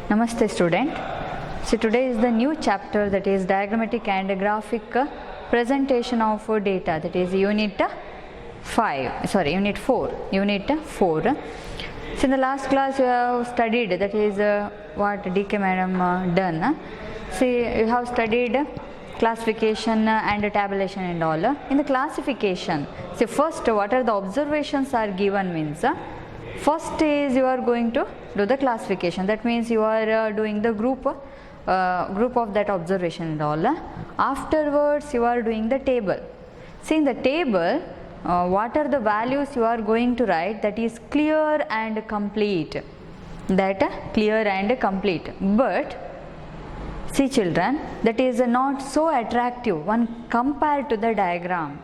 Namaste student. So today is the new chapter, that is diagrammatic and graphic presentation of data, that is unit 4. So in the last class you have studied, that is what DK madam done. See, you have studied classification and tabulation and all. In the classification, see first what are the observations are given means, first is you are going to do the classification, that means you are doing the group of that observation and all. Afterwards you are doing the table. See in the table what are the values you are going to write, that is clear and complete, but see children, that is not so attractive when compared to the diagram.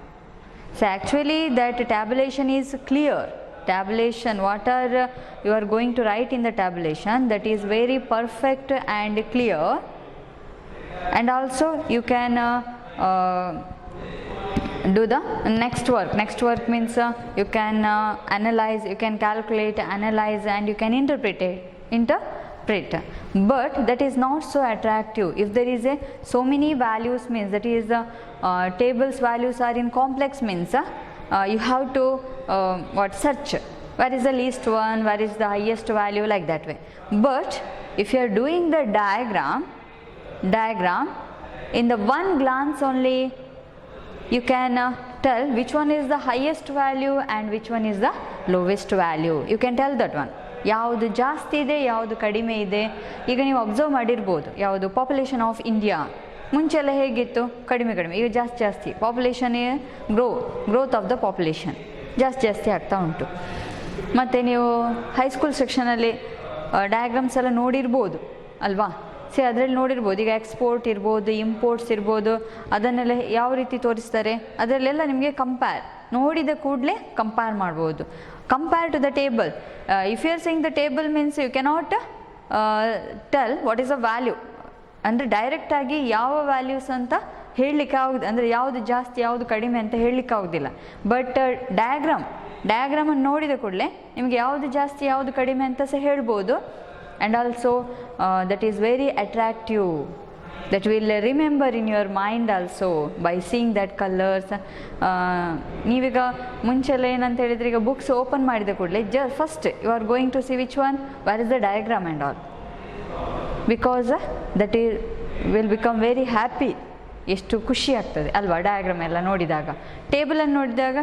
So actually that tabulation is clear. Tabulation, what are you are going to write in the tabulation, that is very perfect and clear, and also you can do the next work. Next work means you can analyze, you can calculate, analyze, and you can interpret, but that is not so attractive. If there is so many values means, that is tables values are in complex means, you have to search where is the least one, where is the highest value, like that way. But if you are doing the diagram in the one glance only, you can tell which one is the highest value and which one is the lowest value. You can tell that one. ಯಾವುದು ಜಾಸ್ತಿ ಇದೆ, ಯಾವುದು ಕಡಿಮೆ ಇದೆ. ಈಗ ನೀವು observe ಮಾಡಿರ್ಬೋದು, ಯಾವುದು ಪಾಪ್ಯುಲೇಷನ್ ಆಫ್ ಇಂಡಿಯಾ ಮುಂಚೆಲ್ಲ ಹೇಗಿತ್ತು, ಕಡಿಮೆ, ಈಗ ಜಾಸ್ತಿ population growth of the population ಜಾಸ್ತಿ ಆಗ್ತಾ ಉಂಟು. ಮತ್ತು ನೀವು ಹೈಸ್ಕೂಲ್ ಸೆಕ್ಷನಲ್ಲಿ ಡಯಾಗ್ರಾಮ್ಸ್ ಎಲ್ಲ ನೋಡಿರ್ಬೋದು ಅಲ್ವಾ. ಅದರಲ್ಲಿ ನೋಡಿರ್ಬೋದು, ಈಗ ಎಕ್ಸ್ಪೋರ್ಟ್ ಇರ್ಬೋದು, ಇಂಪೋರ್ಟ್ಸ್ ಇರ್ಬೋದು, ಅದನ್ನೆಲ್ಲ ಯಾವ ರೀತಿ ತೋರಿಸ್ತಾರೆ, ಅದರಲ್ಲೆಲ್ಲ ನಿಮಗೆ ನೋಡಿದ ಕೂಡಲೇ ಕಂಪೇರ್ ಮಾಡ್ಬೋದು. Compare to the table, if you are saying the table means you cannot tell what is a value, ಅಂದರೆ ಡೈರೆಕ್ಟಾಗಿ ಯಾವ ವ್ಯಾಲ್ಯೂಸ್ ಅಂತ ಹೇಳಲಿಕ್ಕೆ ಆಗೋದು, ಅಂದರೆ ಯಾವುದು ಜಾಸ್ತಿ ಯಾವುದು ಕಡಿಮೆ ಅಂತ ಹೇಳಲಿಕ್ಕೆ ಆಗೋದಿಲ್ಲ. ಬಟ್ ಡಯಾಗ್ರಾಮನ್ನು ನೋಡಿದ ಕೂಡಲೇ ನಿಮಗೆ ಯಾವುದು ಜಾಸ್ತಿ ಯಾವುದು ಕಡಿಮೆ ಅಂತ ಸಹ ಹೇಳ್ಬೋದು. And also that is very attractive, that will remember in your mind also by seeing that colors. ನೀವೀಗ ಮುಂಚೆಲ್ಲ ಏನಂತ ಹೇಳಿದರೆ, ಈಗ ಬುಕ್ಸ್ ಓಪನ್ ಮಾಡಿದ ಕೂಡಲೇ first you are going to see which one, where is the diagram and all, because that is will become very happy. ಎಷ್ಟು ಖುಷಿ ಆಗ್ತದೆ ಅಲ್ವಾ ಡಯಾಗ್ರಾಮ್ ಎಲ್ಲ ನೋಡಿದಾಗ. ಟೇಬಲನ್ನು ನೋಡಿದಾಗ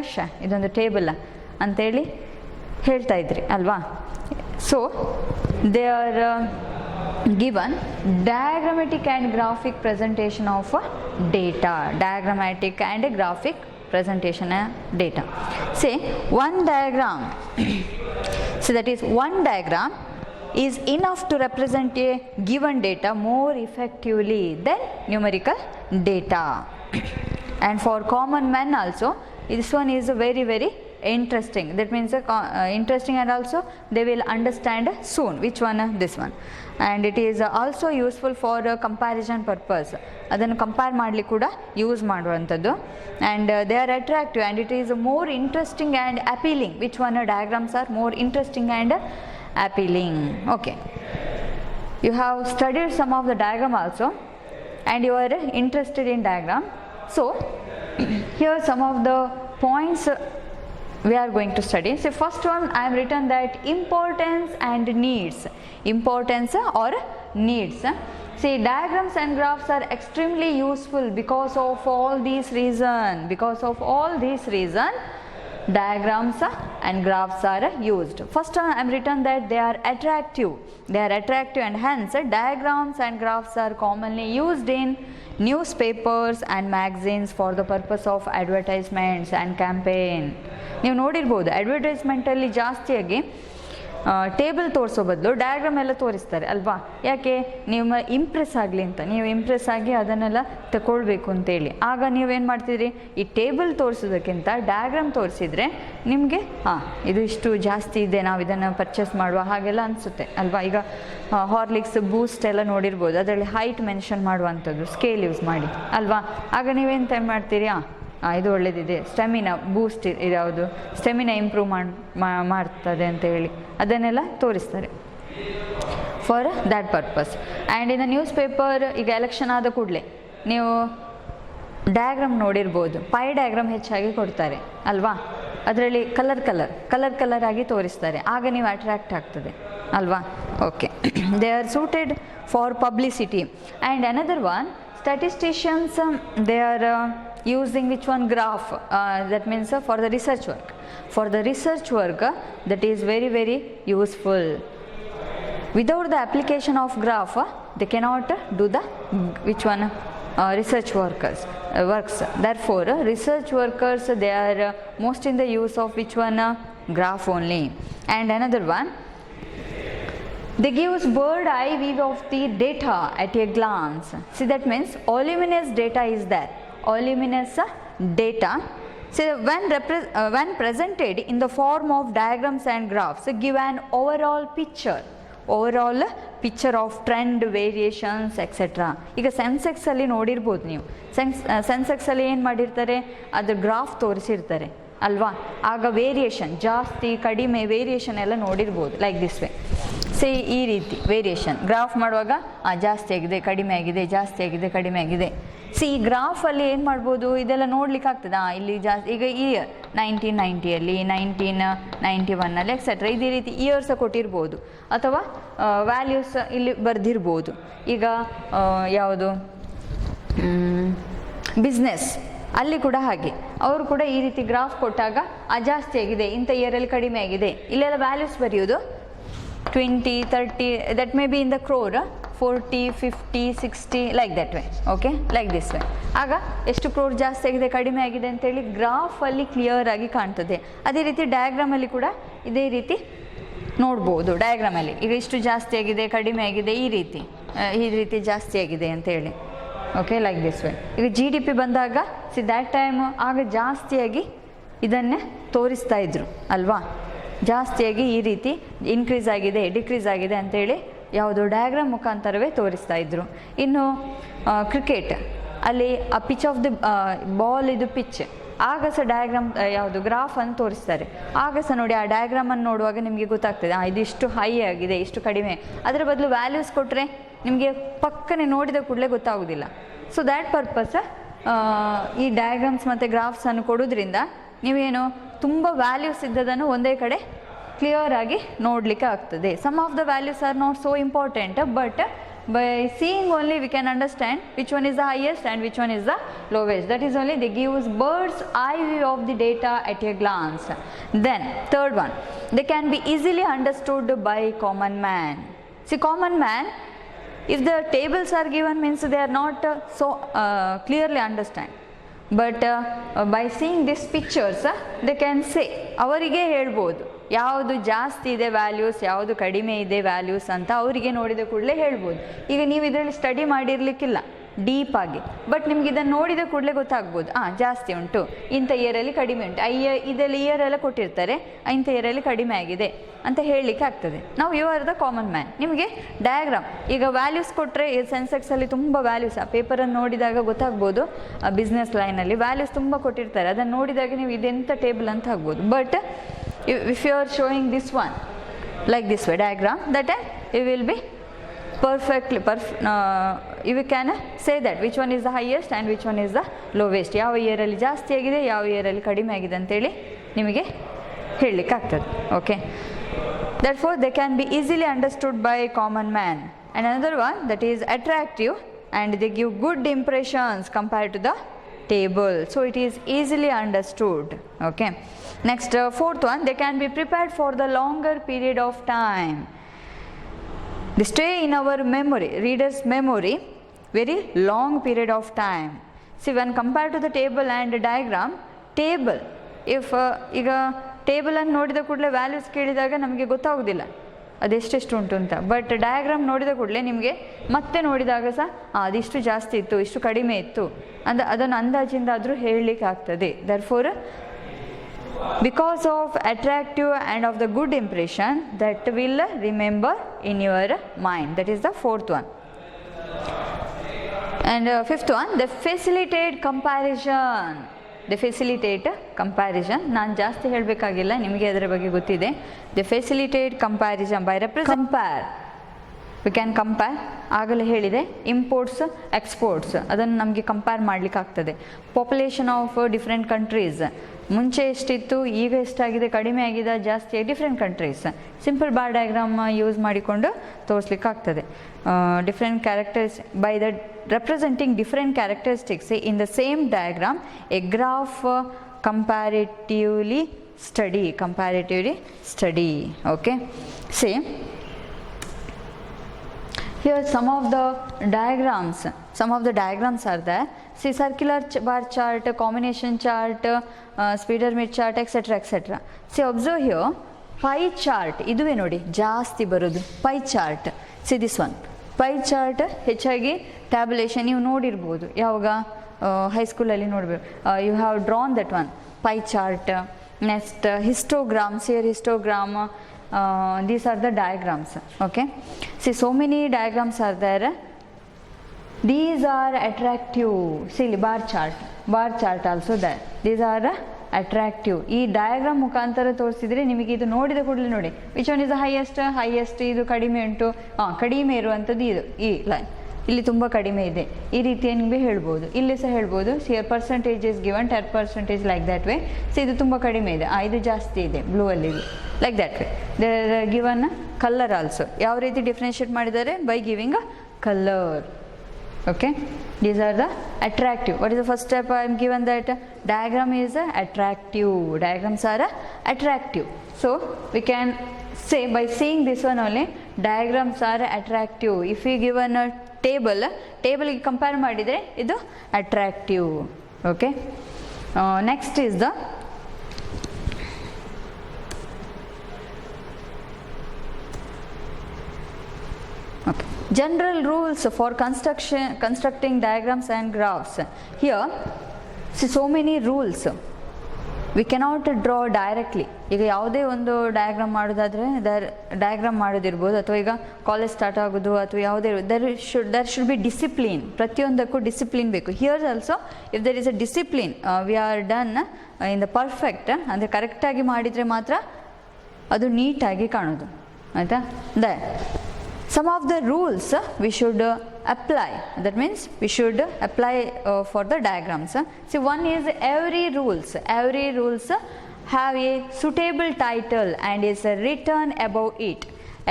ಇದೊಂದು ಟೇಬಲ್ ಅಂತೇಳಿ ಹೇಳ್ತಾ ಇದ್ರಿ ಅಲ್ವಾ. So they are given diagrammatic and graphic presentation of data. Diagrammatic and graphic presentation data. Say one diagram so that is one diagram is enough to represent a given data more effectively than numerical data. And for common men also this one is very interesting. That means interesting, and also they will understand soon which one this one. And it is also useful for comparison purpose. ಅದನ್ನು compare ಮಾಡಲಿಕ್ಕೆ ಕೂಡ use ಮಾಡುವಂಥದ್ದು. and they are attractive and it is more interesting and appealing. Which one diagrams are more interesting and appealing? Okay, you have studied some of the diagram also and you are interested in diagram. So here some of the points we are going to study. So first one I have written that importance and needs. Importance or needs. See, diagrams and graphs are extremely useful because of all these reasons. Diagrams and graphs are used. First one I have written that they are attractive. And hence diagrams and graphs are commonly used in newspapers and magazines for the purpose of advertisements and campaign. ನೀವು ನೋಡಿರ್ಬೋದು, ಅಡ್ವರ್ಟೈಸ್ಮೆಂಟಲ್ಲಿ ಜಾಸ್ತಿಯಾಗಿ table ತೋರಿಸೋ ಬದಲು diagram ಎಲ್ಲ ತೋರಿಸ್ತಾರೆ ಅಲ್ವಾ. ಯಾಕೆ, ನೀವು ಇಂಪ್ರೆಸ್ ಆಗಲಿ ಅಂತ, ನೀವು ಇಂಪ್ರೆಸ್ ಆಗಿ ಅದನ್ನೆಲ್ಲ ತಗೊಳ್ಬೇಕು ಅಂತೇಳಿ. ಆಗ ನೀವೇನು ಮಾಡ್ತಿದ್ರಿ, ಈ ಟೇಬಲ್ ತೋರಿಸೋದಕ್ಕಿಂತ ಡಯಾಗ್ರಾಮ್ ತೋರಿಸಿದರೆ ನಿಮಗೆ ಇದು ಇಷ್ಟು ಜಾಸ್ತಿ ಇದೆ, ನಾವು ಇದನ್ನು ಪರ್ಚೇಸ್ ಮಾಡುವ ಹಾಗೆಲ್ಲ ಅನಿಸುತ್ತೆ ಅಲ್ವಾ. ಈಗ ಹಾರ್ಲಿಕ್ಸ್, ಬೂಸ್ಟ್ ಎಲ್ಲ ನೋಡಿರ್ಬೋದು, ಅದರಲ್ಲಿ ಹೈಟ್ ಮೆನ್ಷನ್ ಮಾಡುವಂಥದ್ದು ಸ್ಕೇಲ್ ಯೂಸ್ ಮಾಡಿ ಅಲ್ವಾ. ಆಗ ನೀವೇನು ಮಾಡ್ತೀರಿ, ಇದು ಒಳ್ಳೆಯದಿದೆ, ಸ್ಟೆಮಿನಾ ಬೂಸ್ಟ್ ಇದ್ಯಾವುದು, ಸ್ಟೆಮಿನಾ ಇಂಪ್ರೂವ್ ಮಾಡ್ತದೆ ಅಂತ ಹೇಳಿ ಅದನ್ನೆಲ್ಲ ತೋರಿಸ್ತಾರೆ. For that purpose. And in the news paper ಈಗ ಎಲೆಕ್ಷನ್ ಆದ ಕೂಡಲೇ ನೀವು ಡಯಾಗ್ರಾಮ್ ನೋಡಿರ್ಬೋದು, ಪೈ ಡಯಾಗ್ರಾಮ್ ಹೆಚ್ಚಾಗಿ ಕೊಡ್ತಾರೆ ಅಲ್ವಾ, ಅದರಲ್ಲಿ ಕಲರ್ ಆಗಿ ತೋರಿಸ್ತಾರೆ, ಆಗ ನೀವು ಅಟ್ರ್ಯಾಕ್ಟ್ ಆಗ್ತದೆ ಅಲ್ವಾ. Okay, they are suited for publicity. And another one, statisticians they are using which one? Graph, that means for the research work. For the research work that is very useful. Without the application of graph they cannot do the which one? Research works. Therefore research workers they are most in the use of which one? Graph only. And another one, they gives bird eye view of the data at a glance. See, that means voluminous data is there. Voluminous data. See, when presented in the form of diagrams and graphs, give an overall picture of trend, variations, etc. ಈಗ ಸೆನ್ಸೆಕ್ಸ್ ಅಲ್ಲಿ ನೋಡಿರ್ಬೋದು ನೀವು, ಸೆನ್ಸೆಕ್ಸ್ ಅಲ್ಲಿ ಏನು ಮಾಡಿರ್ತಾರೆ, ಅದು graph ತೋರಿಸಿರ್ತಾರೆ ಅಲ್ವಾ, ಆಗ ವೇರಿಯೇಷನ್ ಜಾಸ್ತಿ ಕಡಿಮೆ ವೇರಿಯೇಷನ್ ಎಲ್ಲ ನೋಡಿರ್ಬೋದು. ಲೈಕ್ ದಿಸ್ ವೇ, ಸೇ ಈ ರೀತಿ ವೇರಿಯೇಷನ್ ಗ್ರಾಫ್ ಮಾಡುವಾಗ ಜಾಸ್ತಿ ಆಗಿದೆ ಕಡಿಮೆ ಆಗಿದೆ, ಜಾಸ್ತಿ ಆಗಿದೆ ಕಡಿಮೆ ಆಗಿದೆ. ಸಿ ಈ ಗ್ರಾಫಲ್ಲಿ ಏನು ಮಾಡ್ಬೋದು, ಇದೆಲ್ಲ ನೋಡ್ಲಿಕ್ಕೆ ಆಗ್ತದೆ. ಇಲ್ಲಿ ಜಾಸ್ತಿ, ಈಗ ಇಯರ್ 1990ಯಲ್ಲಿ, 1991ನಲ್ಲಿ ಎಕ್ಸೆಟ್ರಾ ಇದೇ ರೀತಿ ಇಯರ್ಸ ಕೊಟ್ಟಿರ್ಬೋದು, ಅಥವಾ ವ್ಯಾಲ್ಯೂಸ್ ಇಲ್ಲಿ ಬರೆದಿರ್ಬೋದು. ಈಗ ಯಾವುದು ಬಿಸ್ನೆಸ್ ಅಲ್ಲಿ ಕೂಡ ಹಾಗೆ, ಅವರು ಕೂಡ ಈ ರೀತಿ ಗ್ರಾಫ್ ಕೊಟ್ಟಾಗ ಜಾಸ್ತಿ ಆಗಿದೆ, ಇಂಥ ಇಯರಲ್ಲಿ ಕಡಿಮೆ ಆಗಿದೆ, ಇಲ್ಲೆಲ್ಲ ವ್ಯಾಲ್ಯೂಸ್ ಬರೆಯೋದು 20, 30, that may be in the crore, 40, 50, 60 like that way. Okay, like this way. ಆಗ ಎಷ್ಟು ಕ್ರೋರ್ ಜಾಸ್ತಿ ಆಗಿದೆ ಕಡಿಮೆ ಆಗಿದೆ ಅಂತೇಳಿ ಗ್ರಾಫಲ್ಲಿ ಕ್ಲಿಯರ್ ಆಗಿ ಕಾಣ್ತದೆ. ಅದೇ ರೀತಿ ಡಯಾಗ್ರಾಮಲ್ಲಿ ಕೂಡ ಇದೇ ರೀತಿ ನೋಡ್ಬೋದು. ಡಯಾಗ್ರಾಮಲ್ಲಿ ಈಗ ಇಷ್ಟು ಜಾಸ್ತಿ ಆಗಿದೆ ಕಡಿಮೆ ಆಗಿದೆ, ಈ ರೀತಿ ಜಾಸ್ತಿ ಆಗಿದೆ ಅಂತೇಳಿ. Okay, like this way. ಈಗ GDP ಬಂದಾಗ ದ್ಯಾಟ್ ಟೈಮ್ ಆಗ ಜಾಸ್ತಿಯಾಗಿ ಇದನ್ನೇ ತೋರಿಸ್ತಾ ಇದ್ರು ಅಲ್ವಾ, ಜಾಸ್ತಿಯಾಗಿ ಈ ರೀತಿ ಇನ್ಕ್ರೀಸ್ ಆಗಿದೆ ಡಿಕ್ರೀಸ್ ಆಗಿದೆ ಅಂತೇಳಿ ಯಾವುದು ಡಯಾಗ್ರಾಮ್ ಮುಖಾಂತರವೇ ತೋರಿಸ್ತಾ ಇದ್ರು. ಇನ್ನು ಕ್ರಿಕೆಟ್ ಅಲ್ಲಿ ಆ ಪಿಚ್ ಆಫ್ ದಿ ಬಾಲ್, ಇದು ಪಿಚ್, ಆಗ ಸಹ ಡಯಾಗ್ರಾಮ್ ಯಾವುದು ಗ್ರಾಫನ್ನು ತೋರಿಸ್ತಾರೆ. ಆಗ ಸಹ ನೋಡಿ ಆ ಡಯಾಗ್ರಾಮನ್ನು ನೋಡುವಾಗ ನಿಮಗೆ ಗೊತ್ತಾಗ್ತದೆ ಇದು ಇಷ್ಟು ಹೈ ಆಗಿದೆ ಇಷ್ಟು ಕಡಿಮೆ. ಅದರ ಬದಲು ವ್ಯಾಲ್ಯೂಸ್ ಕೊಟ್ಟರೆ ನಿಮಗೆ ಪಕ್ಕನೆ ನೋಡಿದ ಕೂಡಲೇ ಗೊತ್ತಾಗೋದಿಲ್ಲ. ಸೊ ದ್ಯಾಟ್ ಪರ್ಪಸ್ ಈ ಡಯಾಗ್ರಾಮ್ಸ್ ಮತ್ತು ಗ್ರಾಫ್ಸನ್ನು ಕೊಡೋದ್ರಿಂದ ನೀವೇನು ತುಂಬ ವ್ಯಾಲ್ಯೂಸ್ ಇದ್ದದನ್ನು ಒಂದೇ ಕಡೆ ಕ್ಲಿಯರ್ ಆಗಿ ನೋಡಲಿಕ್ಕೆ ಆಗ್ತದೆ. Some of the values are not so important, but by seeing only we can understand which one is the highest and which one is the lowest. That is only they give us bird's eye view of the data at a glance. Then third one, they can be easily understood by common man. See, common man, if the tables are given means they are not so clearly understand, but by seeing these pictures they can say, ಅವರಿಗೆ ಹೇಳ್ಬೋದು ಯಾವುದು ಜಾಸ್ತಿ ಇದೆ values, ಯಾವುದು ಕಡಿಮೆ ಇದೆ values ಅಂತ ಅವರಿಗೆ ನೋಡಿದ ಕೂಡಲೇ ಹೇಳ್ಬೋದು. ಈಗ ನೀವು ಇದರಲ್ಲಿ ಸ್ಟಡಿ ಮಾಡಿರಲಿಕ್ಕಿಲ್ಲ ಡೀಪಾಗಿ, ಬಟ್ ನಿಮ್ಗೆ ಇದನ್ನು ನೋಡಿದ ಕೂಡಲೇ ಗೊತ್ತಾಗ್ಬೋದು, ಜಾಸ್ತಿ ಉಂಟು, ಇಂಥ ಇಯರಲ್ಲಿ ಕಡಿಮೆ ಉಂಟು, ಇದೆಲ್ಲ ಇಯರೆಲ್ಲ ಕೊಟ್ಟಿರ್ತಾರೆ, ಇಂಥ ಇಯರಲ್ಲಿ ಕಡಿಮೆ ಆಗಿದೆ ಅಂತ ಹೇಳಲಿಕ್ಕೆ ಆಗ್ತದೆ. ನಾವು you are the common man. ನಿಮಗೆ ಡಯಾಗ್ರಾಮ್ ಈಗ ವ್ಯಾಲ್ಯೂಸ್ ಕೊಟ್ಟರೆ, ಸೆನ್ಸೆಕ್ಸಲ್ಲಿ ತುಂಬ ವ್ಯಾಲ್ಯೂಸ್, ಆ ಪೇಪರನ್ನು ನೋಡಿದಾಗ ಗೊತ್ತಾಗ್ಬೋದು, ಬಿಸ್ನೆಸ್ ಲೈನಲ್ಲಿ ವ್ಯಾಲ್ಯೂಸ್ ತುಂಬ ಕೊಟ್ಟಿರ್ತಾರೆ, ಅದನ್ನು ನೋಡಿದಾಗ ನೀವು ಇದೆಂಥ ಟೇಬಲ್ ಅಂತ ಆಗ್ಬೋದು. But if you are showing this one like this way diagram, that time you will be perfectly you can say that which one is the highest and which one is the lowest, ಯಾವ ಇಯರಲ್ಲಿ ಜಾಸ್ತಿ ಆಗಿದೆ ಯಾವ ಇಯರಲ್ಲಿ ಕಡಿಮೆ ಆಗಿದೆ ಅಂತೇಳಿ ನಿಮಗೆ ಹೇಳಲಿಕ್ಕೆ ಆಗ್ತದೆ. Okay, therefore they can be easily understood by common man. And another one, that is attractive and they give good impressions compared to the table, so it is easily understood. Okay, next fourth one, they can be prepared for the longer period of time. They stay in our memory, reader's memory, very long period of time. See, when compared to the table and diagram, table, if ಈಗ ಟೇಬಲನ್ನು ನೋಡಿದ ಕೂಡಲೇ values ಕೇಳಿದಾಗ ನಮಗೆ ಗೊತ್ತಾಗೋದಿಲ್ಲ ಅದೆಷ್ಟೆಷ್ಟು ಉಂಟು ಅಂತ, but diagram ನೋಡಿದ ಕೂಡಲೇ ನಿಮಗೆ ಮತ್ತೆ ನೋಡಿದಾಗ ಸಹ ಅದಿಷ್ಟು ಜಾಸ್ತಿ ಇತ್ತು ಇಷ್ಟು ಕಡಿಮೆ ಇತ್ತು ಅದನ್ನು ಅಂದಾಜಿಂದ ಆದರೂ ಹೇಳಲಿಕ್ಕೆ ಆಗ್ತದೆ. Therefore because of attractive and of the good impression that will remember in your mind. That is the fourth one. And fifth one, they facilitate comparison. They facilitate comparison. ನಾನು ಜಾಸ್ತಿ ಹೇಳಬೇಕಾಗಿಲ್ಲ, ನಿಮಗೆ ಅದರ ಬಗ್ಗೆ ಗೊತ್ತಿದೆ. They facilitate comparison by compare we can compare. ಆಗಲೇ ಹೇಳಿದೆ imports exports, ಅದನ್ನು ನಮಗೆ ಕಂಪೇರ್ ಮಾಡಲಿಕ್ಕೆ ಆಗ್ತದೆ. ಪಾಪ್ಯುಲೇಷನ್ ಆಫ್ ಡಿಫ್ರೆಂಟ್ ಕಂಟ್ರೀಸ್, ಮುಂಚೆ ಎಷ್ಟಿತ್ತು ಈಗ ಎಷ್ಟಾಗಿದೆ, ಕಡಿಮೆ ಆಗಿದೆ, ಜಾಸ್ತಿ ಆಗಿ different countries. Simple bar diagram use ಮಾಡಿಕೊಂಡು ತೋರಿಸ್ಲಿಕ್ಕೆ ಆಗ್ತದೆ. Different characters by the representing different characteristics in the same diagram A graph comparatively study. Okay, see here some of the diagrams are there. See circular bar chart, combination chart, speedometer chart, etc. See observe here pie chart, iduve nodi ಜಾಸ್ತಿ ಬರೋದು pie chart. See this one pie chart ಹೆಚ್ಚಾಗಿ tabulation ನೀವು ನೋಡಿರ್ಬೋದು, ಯಾವಾಗ ಹೈಸ್ಕೂಲಲ್ಲಿ ನೋಡಬೇಕು. You have drawn that one pie chart. Next histograms, here histogram, these are the diagrams. Okay, see so many diagrams are there. These are attractive. See bar chart also there. These are attractive. ಈ diagram ಮುಖಾಂತರ ತೋರಿಸಿದ್ರೆ ನಿಮಗೆ ಇದು ನೋಡಿದ ಕೂಡಲೇ ನೋಡಿ which one is highest, ಇದು ಕಡಿಮೆ ಉಂಟು, ಕಡಿಮೆ ಇರುವಂಥದ್ದು ಇದು ಈ ಲೈನ್, ಇಲ್ಲಿ ತುಂಬ ಕಡಿಮೆ ಇದೆ, ಈ ರೀತಿ ನಿಮಗೆ ಹೇಳ್ಬೋದು. ಇಲ್ಲಿ ಸಹ ಹೇಳ್ಬೋದು sear percentage is given 10% like that way. So ಇದು ತುಂಬ ಕಡಿಮೆ ಇದೆ, ಇದು ಜಾಸ್ತಿ ಇದೆ ಬ್ಲೂ ಅಲ್ಲಿ ಇದೆ, like that way. There given colour also. ಯಾವ ರೀತಿ ಡಿಫ್ರೆನ್ಷಿಯೇಟ್ ಮಾಡಿದ್ದಾರೆ? By giving a colour. Okay, these are the attractive. What is the first step? I am given that diagram is attractive. Diagrams are attractive. So we can say by seeing this one only, diagrams are attractive. If we given a table ಗೆ compare ಮಾಡಿದ್ರೆ ಇದು attractive. Okay, next is the general rules for constructing diagrams and graphs. Here see so many rules. We cannot draw directly. ಈಗ ಯಾವುದೇ ಒಂದು diagram ಮಾಡೋದಾದರೆ diagram ಮಾಡೋದಿರ್ಬೋದು, ಅಥವಾ ಈಗ college start ಆಗೋದು ಅಥವಾ ಯಾವುದೇ ದರ್ ಶುಡ್ ಬಿ ಡಿಸಿಪ್ಲಿನ್. ಪ್ರತಿಯೊಂದಕ್ಕೂ ಡಿಸಿಪ್ಲಿನ್ ಬೇಕು. Here also if there is a discipline we are done in the perfect, ಅಂದರೆ ಕರೆಕ್ಟಾಗಿ ಮಾಡಿದರೆ ಮಾತ್ರ ಅದು ನೀಟಾಗಿ ಕಾಣೋದು. ಆಯಿತಾ? Some of the rules we should apply. That means we should apply for the diagrams. See, one is every rules have a suitable title and is written above it.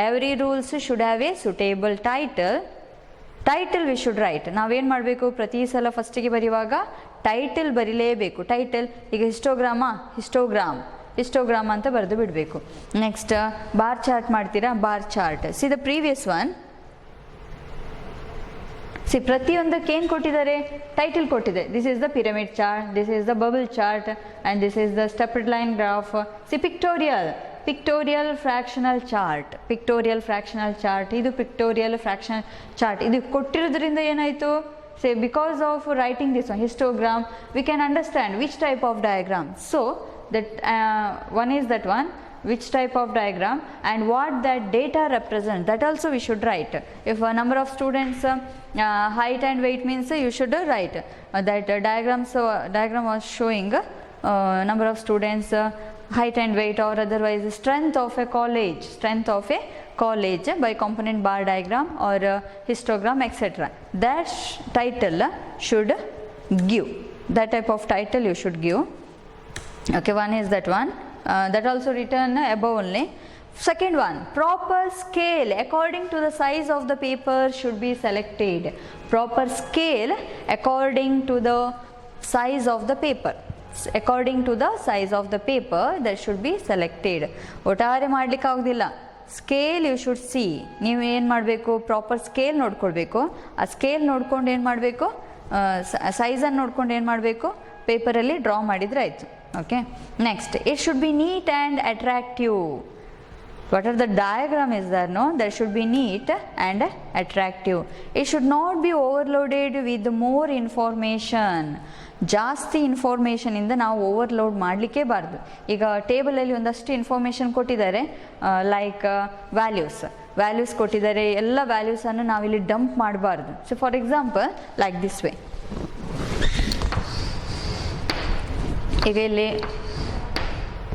Every rules should have a suitable title we should write. ನಾವೇನು ಮಾಡಬೇಕು? ಪ್ರತಿ ಸಲ ಫಸ್ಟಿಗೆ ಬರೆಯುವಾಗ title ಬರೀಲೇಬೇಕು. Title ಈಗ histogram ಅಂತ ಬರೆದು ಬಿಡಬೇಕು. ನೆಕ್ಸ್ಟ್ ಬಾರ್ ಚಾರ್ಟ್ ಮಾಡ್ತೀರಾ, bar chart. See the previous one, see ಪ್ರತಿಯೊಂದಕ್ಕೆ ಏನು ಕೊಟ್ಟಿದ್ದಾರೆ? ಟೈಟಲ್ ಕೊಟ್ಟಿದೆ. This is the pyramid chart, this is the bubble chart and this is the stepped line graph. See pictorial fractional chart, ಇದು pictorial fractional chart. ಇದು ಕೊಟ್ಟಿರೋದ್ರಿಂದ ಏನಾಯಿತು? Say because of writing this one histogram we can understand which type of diagram. So that one is that one, which type of diagram and what that data represents, that also we should write. If a number of students height and weight means you should write that diagram was showing number of students height and weight, or otherwise strength of a college by component bar diagram or histogram, etc. That title should give, that type of title you should give. Okay, one is that one, that also written above only. Second one, proper scale according to the size of the paper should be selected. Proper scale according to the size of the paper. That should be selected. ಒಟ್ಟಾರೆ ಮಾಡಲಿಕ್ಕೆ ಆಗೋದಿಲ್ಲ. Scale you should see. ನೀವು ಏನು ಮಾಡಬೇಕು? Proper scale ನೋಡ್ಕೊಳ್ಬೇಕು. ಆ scale ನೋಡ್ಕೊಂಡು ಏನು ಮಾಡಬೇಕು? ಸೈಜನ್ನು ನೋಡ್ಕೊಂಡು ಏನು ಮಾಡಬೇಕು? ಪೇಪರಲ್ಲಿ ಡ್ರಾ ಮಾಡಿದರೆ ಆಯಿತು. Okay, next it should be neat and attractive. whatever the diagram is there, no, that should be neat and attractive. It should not be overloaded with more information. ಜಾಸ್ತಿ ಇನ್ಫಾರ್ಮೇಷನ್ ಇಂದ ನಾವು ಓವರ್ಲೋಡ್ ಮಾಡಲಿಕ್ಕೆ ಬಾರ್ದು. ಈಗ ಟೇಬಲಲ್ಲಿ ಒಂದಷ್ಟು information ಕೊಟ್ಟಿದ್ದಾರೆ, like values ಕೊಟ್ಟಿದ್ದಾರೆ. ಎಲ್ಲ ವ್ಯಾಲ್ಯೂಸನ್ನು ನಾವಿಲ್ಲಿ ಡಂಪ್ ಮಾಡಬಾರ್ದು. So for example like this way, ಈಗ ಇಲ್ಲಿ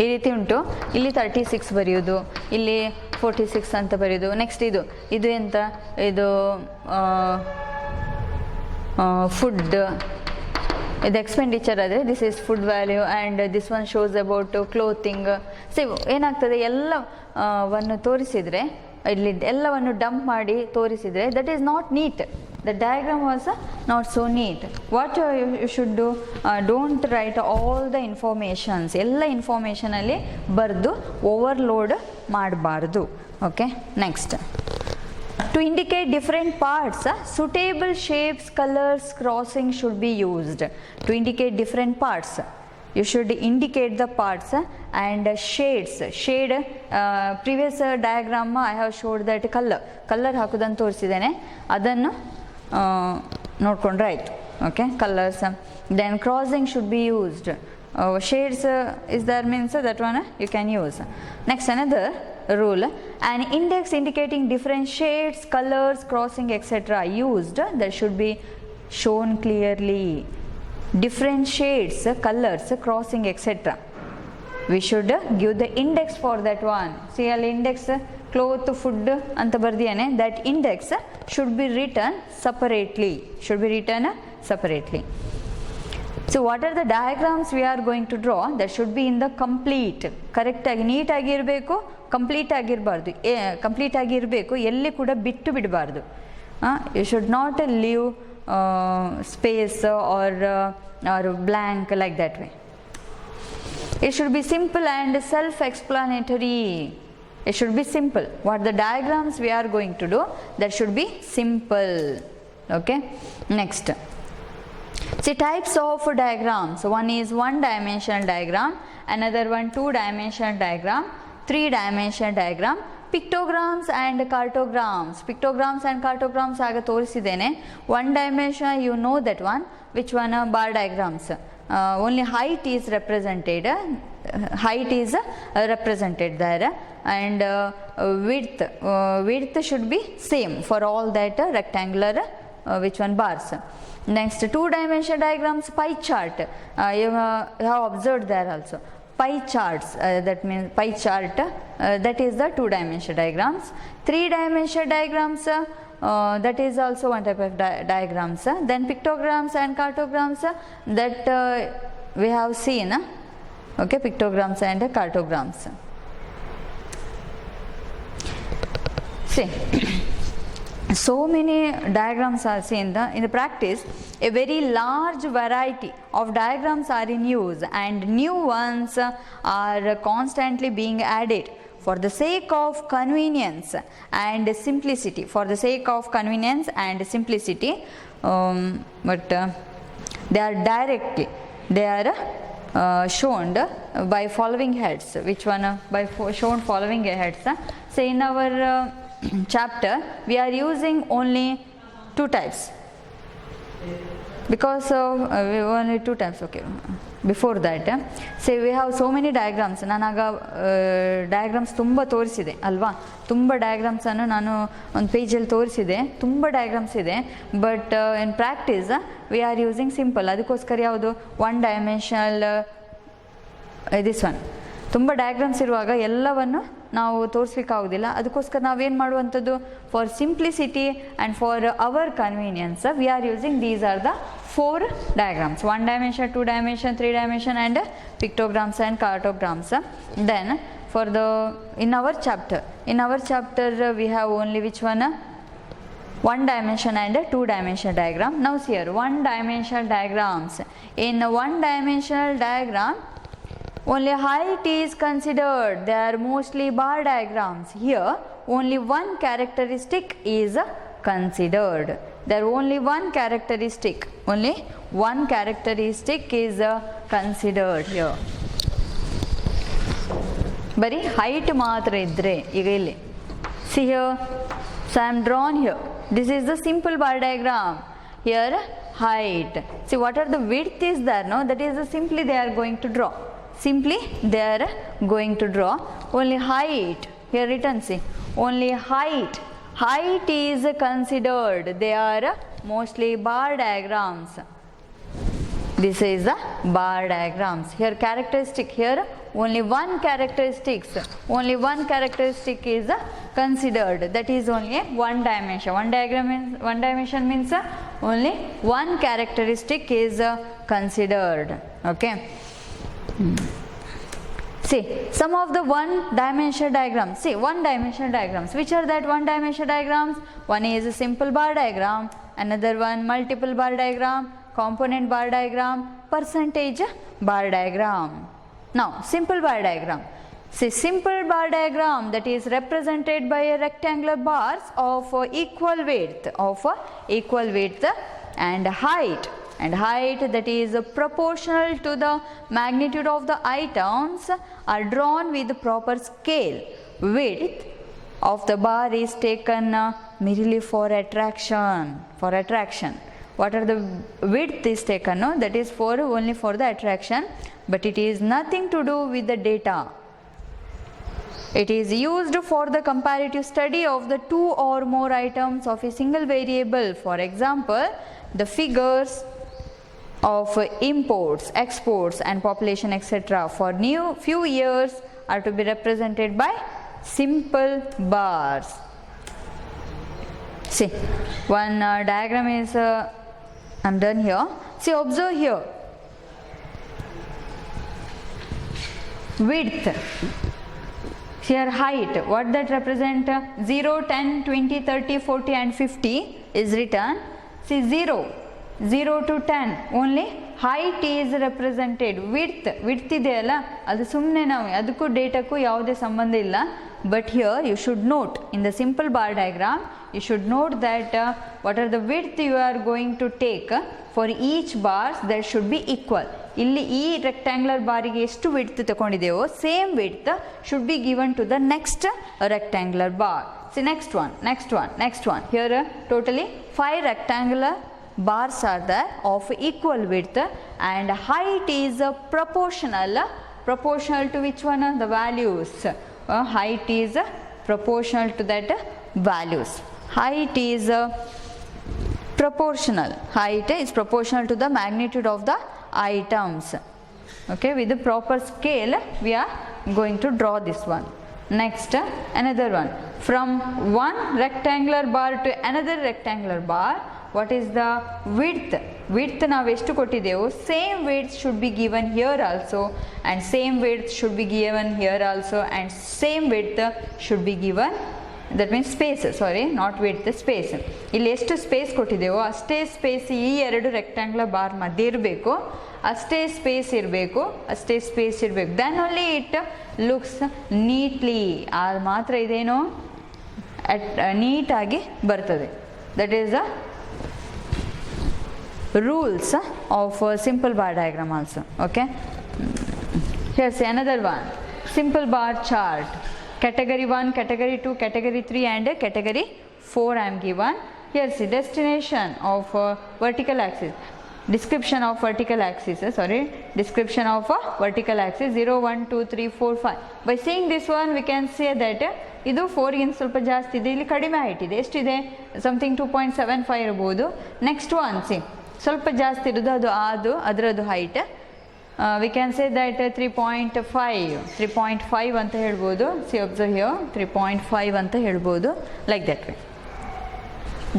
ಈ ರೀತಿ ಉಂಟು, ಇಲ್ಲಿ 36 ಬರೆಯೋದು, ಇಲ್ಲಿ 46 ಅಂತ ಬರೆಯೋದು. ನೆಕ್ಸ್ಟ್ ಇದು ಎಂತ, ಇದು ಫುಡ್, ಇದು ಎಕ್ಸ್ಪೆಂಡಿಚರ್ ಆದರೆ this is food value and this one shows about clothing. See ಏನಾಗ್ತದೆ, ಎಲ್ಲವನ್ನು ತೋರಿಸಿದರೆ, ಇಲ್ಲಿ ಎಲ್ಲವನ್ನು ಡಂಪ್ ಮಾಡಿ ತೋರಿಸಿದರೆ that is not neat. The diagram was not so neat. What you should do, don't write all the informations, ಎಲ್ಲ ಇನ್ಫಾರ್ಮೇಷನಲ್ಲಿ ಬರೆದು ಓವರ್ಲೋಡ್ ಮಾಡಬಾರ್ದು. Okay, next, to indicate different parts, suitable shapes, colors, crossing should be used. To indicate different parts, you should indicate the parts and shades. Shade, previous diagram I have showed that color ಹಾಕುದನ್ನು ತೋರಿಸಿದ್ದೇನೆ, ಅದನ್ನು ನೋಡ್ಕೊಂಡ್ರೆ ಆಯಿತು. Okay, colours. Then crossing should be used. Shades is there means that one you can use. Next, another rule, an index indicating different shades, colors, crossing etc. used, that should be shown clearly. Different shades, colors, crossing etc. We should give the index for that one. See, all index cloth, food anta bardiyane, that index should be written separately. So what are the diagrams we are going to draw? That should be in the complete. Correct ಆಗಿ, neat ಆಗಿರಬೇಕು, complete ಆಗಿರಬಾರ್ದು. Complete ಆಗಿರಬೇಕು, ಎಲ್ಲಿ ಕೂಡ ಬಿಟ್ಟು ಬಿಡಬಾರ್ದು. You should not leave space or blank like that way. It should be simple and self-explanatory. It should be simple. What the diagrams we are going to do, that should be simple. Okay, next. See, types of diagrams. One is one-dimensional diagram, another one two-dimensional diagram, three-dimensional diagram, pictograms and cartograms. Pictograms and cartograms ಆಗ ತೋರಿಸಿದ್ದೇನೆ. One dimension, you know that one. Which one? Bar diagrams. Only height is represented. Represented there, and width should be same for all that rectangular which one bars. Next, two-dimensional diagrams, pie chart. You have observed there also. Pie charts, that means pie chart, that is the two-dimensional diagrams. Three-dimensional diagrams, that is also one type of diagrams. Then pictograms and cartograms, that we have seen. Okay, pictograms and cartograms. See, so many diagrams are seen. In the practice, a very large variety of diagrams are in use and new ones are constantly being added for the sake of convenience and simplicity. For the sake of convenience and simplicity, but they are shown by following heads. Which one? By shown following heads. So in our chapter we are using only two types because of only two types. Okay, before that, say we have so many diagrams. ನಾನಾಗ diagrams ತುಂಬ ತೋರಿಸಿದೆ ಅಲ್ವಾ, ತುಂಬ ಡಯಾಗ್ರಾಮ್ಸನ್ನು ನಾನು ಒಂದು ಪೇಜಲ್ಲಿ ತೋರಿಸಿದೆ, ತುಂಬ diagrams ಇದೆ. But in practice we are using simple. ಅದಕ್ಕೋಸ್ಕರ ಯಾವುದು ಒನ್ ಡೈಮೆನ್ಷನಲ್, ದಿಸ್ ಒನ್. ತುಂಬ ಡಯಾಗ್ರಾಮ್ಸ್ ಇರುವಾಗ ಎಲ್ಲವನ್ನು ನಾವು ತೋರಿಸ್ಲಿಕ್ಕಾಗೋದಿಲ್ಲ. ಅದಕ್ಕೋಸ್ಕರ ನಾವೇನು ಮಾಡುವಂಥದ್ದು, for simplicity and for our convenience we are using these are the four diagrams: one dimension, two dimension, three dimension, and pictograms and cartograms. Then for the in our chapter we have only which one? One dimension and two dimensional diagram. Now see here, one dimensional diagrams. In one dimensional diagram only height is considered. They are mostly bar diagrams. Here only one characteristic is considered. There only one characteristic is considered here. Bari height ಮಾತ್ರ ಇದ್ರೆ ಈಗ ಇಲ್ಲಿ see here, so I am drawn here. This is the simple bar diagram. Here height. See what are the width is there, no? That is the simply they are going to draw. Only height here written. See, only height is considered. They are mostly bar diagrams. This is the bar diagrams. Here characteristic, here only one characteristic is considered, that is only one dimension. One dimension means only one characteristic is considered. Okay. See, some of the one dimensional diagrams. See, one dimensional diagrams. Which are that one dimensional diagrams? One is a simple bar diagram, another one multiple bar diagram, component bar diagram, percentage bar diagram. Now, simple bar diagram. See, simple bar diagram, that is represented by a rectangular bars of equal width and height. And height, that is proportional to the magnitude of the items, are drawn with the proper scale. Width of the bar is taken merely for attraction. What are the width is taken? No, that is for only for the attraction, but it is nothing to do with the data. It is used for the comparative study of the two or more items of a single variable. For example, the figures of imports, exports and population etc. for few years are to be represented by simple bars. See, one diagram is I'm done here. See, observe here. Width. Here height, what that represent? 0, 10, 20, 30, 40 and 50 is written. See, 0 to 10 only height is represented. Width ಇದೆಯಲ್ಲ ಅದು ಸುಮ್ಮನೆ ನಾವು ಅದಕ್ಕೂ ಡೇಟಾಕ್ಕೂ ಯಾವುದೇ ಸಂಬಂಧ ಇಲ್ಲ. But here you should note, in the simple bar diagram you should note that what are the width you are going to take for each bars, that should be equal. ಇಲ್ಲಿ ಈ ರೆಕ್ಟ್ಯಾಂಗ್ಯುಲರ್ ಬಾರಿಗೆ ಎಷ್ಟು width ತಗೊಂಡಿದೆಯೋ same width should be given to the next rectangular bar. See, next one. Here totally 5 rectangular bars are there of equal width and height is proportional to which one? The values. Height is proportional to that values. Height is proportional to the magnitude of the items. Okay, with the proper scale we are going to draw this one. Next, another one. From one rectangular bar to another rectangular bar, what is the width? Width ನಾವು ಎಷ್ಟು ಕೊಟ್ಟಿದೆವು, same width should be given here also and same width should be given here also and same width should be given, that means space, sorry, not width, space. ಇಲ್ಲಿ ಎಷ್ಟು space ಕೊಟ್ಟಿದೆವೋ ಅಷ್ಟೇ space ಈ ಎರಡು rectangular bar ಮಧ್ಯೆ ಇರಬೇಕು, ಅಷ್ಟೇ space ಇರಬೇಕು. Then only it looks neatly, ಅದು ಮಾತ್ರ ಇದೇನೋ ನೀಟಾಗಿ ಬರ್ತದೆ. That is the rules of simple bar diagram also. Okay, here's another one. Simple bar chart, category 1, category 2, category 3 and category 4 I am given. Here's the destination of vertical axis, description of vertical axis, description of vertical axis 0, 1, 2, 3, 4, 5. By seeing this one we can say that ಇದು 4 ಗಿಂತ ಸ್ವಲ್ಪ ಜಾಸ್ತಿ ಇದೆ, ಇಲ್ಲಿ ಕಡಿಮೆ height ಇದೆ. ಎಷ್ಟಿದೆ? Something 2.75 ಇರ್ಬೋದು. ನೆಕ್ಸ್ಟ್ ಒನ್, ಸಿ ಸ್ವಲ್ಪ ಜಾಸ್ತಿ ಇರೋದು ಅದರದ್ದು height we can say that 3.5 ಅಂತ ಹೇಳ್ಬೋದು. ಸಿ ಅಬ್ಸರ್ವ್ ಹಿಯರ್ 3.5 ಅಂತ ಹೇಳ್ಬೋದು, like that way.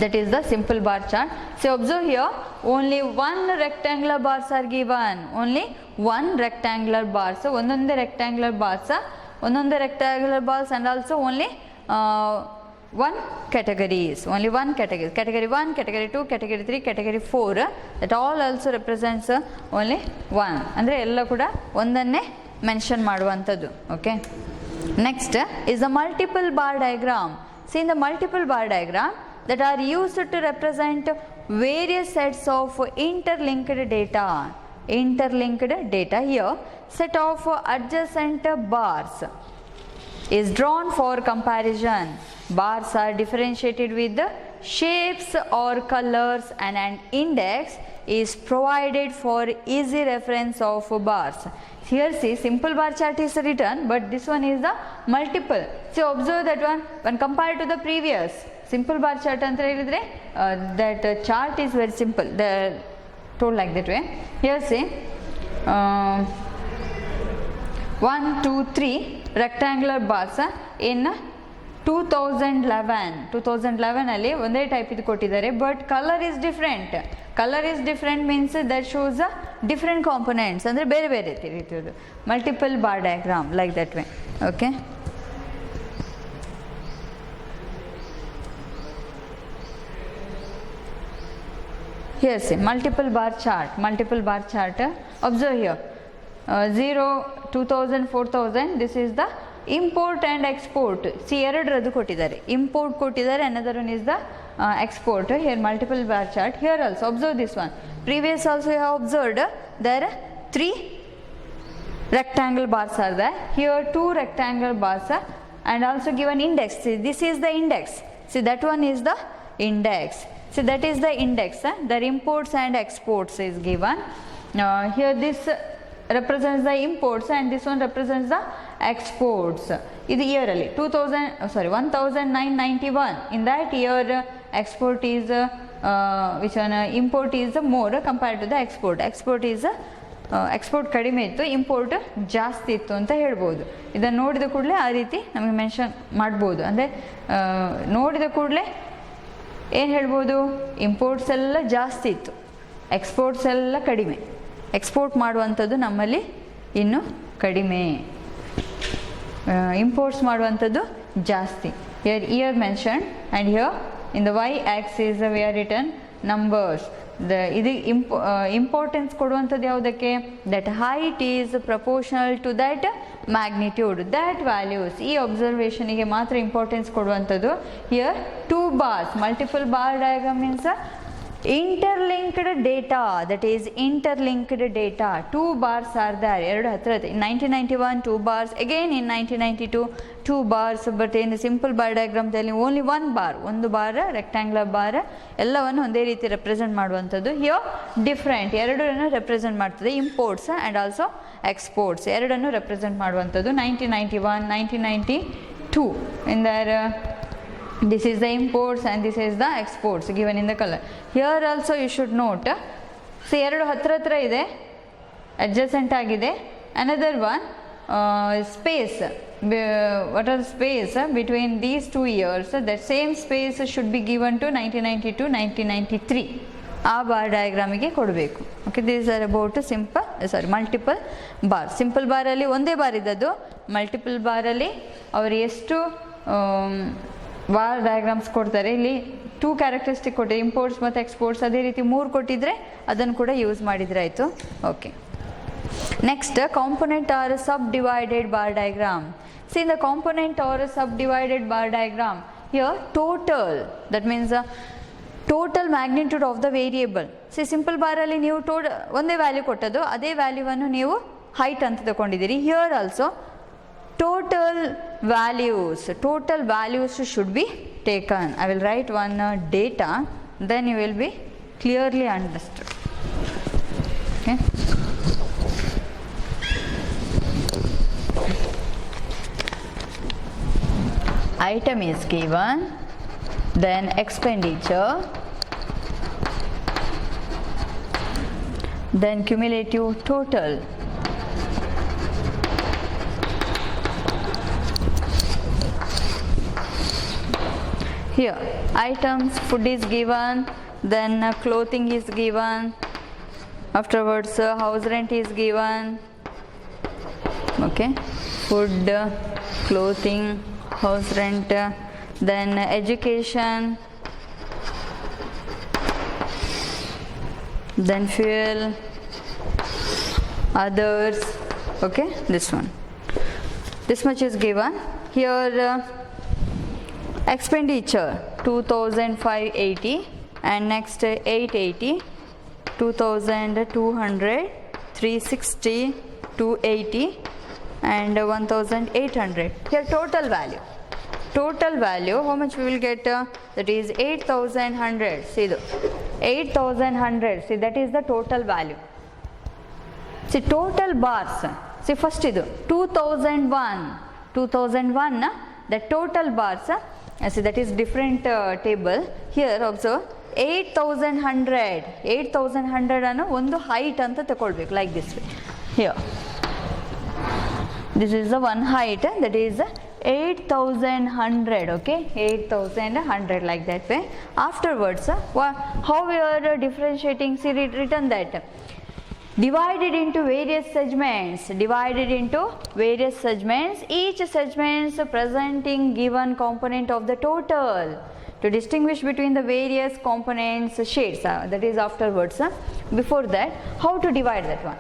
That is the simple bar chart. So observe here, only one rectangular bars are given. Only one rectangular bars. So ಒಂದೊಂದೇ rectangular bars and also only one categories. Only one category. Category 1, category 2, category 3, category 4. That all also represents only one. ಅಂದರೆ ಎಲ್ಲ ಕೂಡ ಒಂದನ್ನೇ mention ಮಾಡುವಂಥದ್ದು. Okay. Next is the multiple bar diagram. See, in the multiple bar diagram, that are used to represent various sets of interlinked data. Here, set of adjacent bars is drawn for comparison. Bars are differentiated with the shapes or colors and an index is provided for easy reference of bars. Here see, simple bar chart is written, but this one is the multiple. So observe that one when compared to the previous simple bar chart anta helidre, that chart is very simple, they are told like that way. Here see, 1, 2, 3 rectangular bars in 2011 ಅಲ್ಲಿ ಒಂದೇ type ಇದು ಕೊಟ್ಟಿದ್ದಾರೆ, but colour is different. Colour is different means that shows different components, ಅಂದರೆ ಬೇರೆ ಬೇರೆ ರೀತಿಯದು. Multiple bar diagram like that way. Okay, here see multiple bar chart. Observe here 0, 2000, 4000. this is the import and export. see ಎರಡರದ್ದು ಕೊಟ್ಟಿದ್ದಾರೆ, import ಕೊಟ್ಟಿದ್ದಾರೆ, another one is the export. here multiple bar chart. here also observe this one. previous also you have observed there 3 rectangle bars are there. here 2 rectangle bars and also given index. see this is the index. see that one is the index. see that is the index. the imports and exports is given. here this represents the imports and this one represents the exports. ಇದು year ಅಲ್ಲಿ 1991. in that year export is which one import is more compared to the export. Export ಕಡಿಮೆ ಇತ್ತು, import ಜಾಸ್ತಿ ಇತ್ತು ಅಂತ ಹೇಳ್ಬೋದು. ಇದನ್ನು ನೋಡಿದ ಕೂಡಲೇ ಆ ರೀತಿ ನಮಗೆ ಮೆನ್ಷನ್ ಮಾಡ್ಬೋದು. ಅಂದರೆ ನೋಡಿದ ಕೂಡಲೇ ಏನು ಹೇಳ್ಬೋದು, ಇಂಪೋರ್ಟ್ಸ್ ಎಲ್ಲ ಜಾಸ್ತಿ ಇತ್ತು, ಎಕ್ಸ್ಪೋರ್ಟ್ಸ್ ಎಲ್ಲ ಕಡಿಮೆ. ಎಕ್ಸ್ಪೋರ್ಟ್ ಮಾಡುವಂಥದ್ದು ನಮ್ಮಲ್ಲಿ ಇನ್ನೂ ಕಡಿಮೆ, ಇಂಪೋರ್ಟ್ಸ್ ಮಾಡುವಂಥದ್ದು ಜಾಸ್ತಿ. Year mention and here in the Y axis we are return numbers. ಇದು ಇಂಪಾರ್ಟೆನ್ಸ್ ಕೊಡುವಂಥದ್ದು ಯಾವುದಕ್ಕೆ, that height is proportional to that magnitude, that values. ಈ ಅಬ್ಸರ್ವೇಷನಿಗೆ ಮಾತ್ರ ಇಂಪಾರ್ಟೆನ್ಸ್ ಕೊಡುವಂಥದ್ದು. Here 2 bars, multiple bar diagram means interlinked data, that is interlinked data. 2 bars are there, ಎರಡು ಹತ್ರ. in 1991 2 bars, again in 1992 2 bars, but in the simple bar diagram ದಲ್ಲಿ only 1 bar, ಒಂದು bar rectangular bar ಎಲ್ಲವನ್ನು ಒಂದೇ ರೀತಿ represent ಮಾಡುವಂಥದ್ದು. Here different, ಎರಡನ್ನು represent ಮಾಡ್ತದೆ, ಇಂಪೋರ್ಟ್ಸ್ ಆ್ಯಂಡ್ ಆಲ್ಸೋ ಎಕ್ಸ್ಪೋರ್ಟ್ಸ್ ಎರಡನ್ನು ರೆಪ್ರೆಸೆಂಟ್ ಮಾಡುವಂಥದ್ದು. 1991 1992 in there this is the imports and this is the exports given in the color. here also you should note, see ಎರಡು ಹತ್ರ ಇದೆ, adjacent ಆಗಿದೆ. another one space, what are space between these 2 years, that same space should be given to 1992 1993 ಆ bar ಡಯಾಗ್ರಾಮಿಗೆ ಕೊಡಬೇಕು. Okay, these are about multiple bar. Simple ಬಾರಲ್ಲಿ ಒಂದೇ bar ಇದ್ದದ್ದು, ಮಲ್ಟಿಪಲ್ ಬಾರಲ್ಲಿ ಅವರು ಎಷ್ಟು ಬಾರ್ ಡಯಾಗ್ರಾಮ್ಸ್ ಕೊಡ್ತಾರೆ. ಇಲ್ಲಿ 2 ಕ್ಯಾರೆಕ್ಟರಿಸ್ಟಿಕ್ ಕೊಟ್ಟರೆ, ಇಂಪೋರ್ಟ್ಸ್ ಮತ್ತು ಎಕ್ಸ್ಪೋರ್ಟ್ಸ್, ಅದೇ ರೀತಿ 3 ಕೊಟ್ಟಿದ್ರೆ ಅದನ್ನು ಕೂಡ ಯೂಸ್ ಮಾಡಿದರೆ ಆಯಿತು. Okay, next component are sub divided bar diagram. See in the component are sub divided bar diagram, here total, that means total magnitude of the variable. See simple ಬಾರಲ್ಲಿ ನೀವು ಒಂದೇ ವ್ಯಾಲ್ಯೂ ಕೊಟ್ಟದ್ದು, ಅದೇ ವ್ಯಾಲ್ಯೂವನ್ನು ನೀವು ಹೈಟ್ ಅಂತ ತಗೊಂಡಿದ್ದೀರಿ. Here also total values should be taken. I will write one data, then you will be clearly understood. Okay, item is given, then expenditure, then cumulative total. Here items, food is given, then clothing is given, afterwards house rent is given. Okay, food, clothing, house rent, then education, then fuel, others. Okay, this one, this much is given. Here expenditure 2580 and next 880, 2200, 360, 280 and 1800. Here total value, how much we will get, that is 8100. see the 8100, see that is the total value. see total bars, see first idu 2001 the total bars, see that is different table. here observe 8100 ಅನ್ನು ಒಂದು height ಅಂತ ತಗೊಳ್ಬೇಕು, like this way. here this is the one height, that is 8100, okay, 8100, like that way. Afterwards, how we are differentiating? See, written that divided into various segments, each segments presenting given component of the total. To distinguish between the various components shades, that is afterwards. Before that, how to divide that one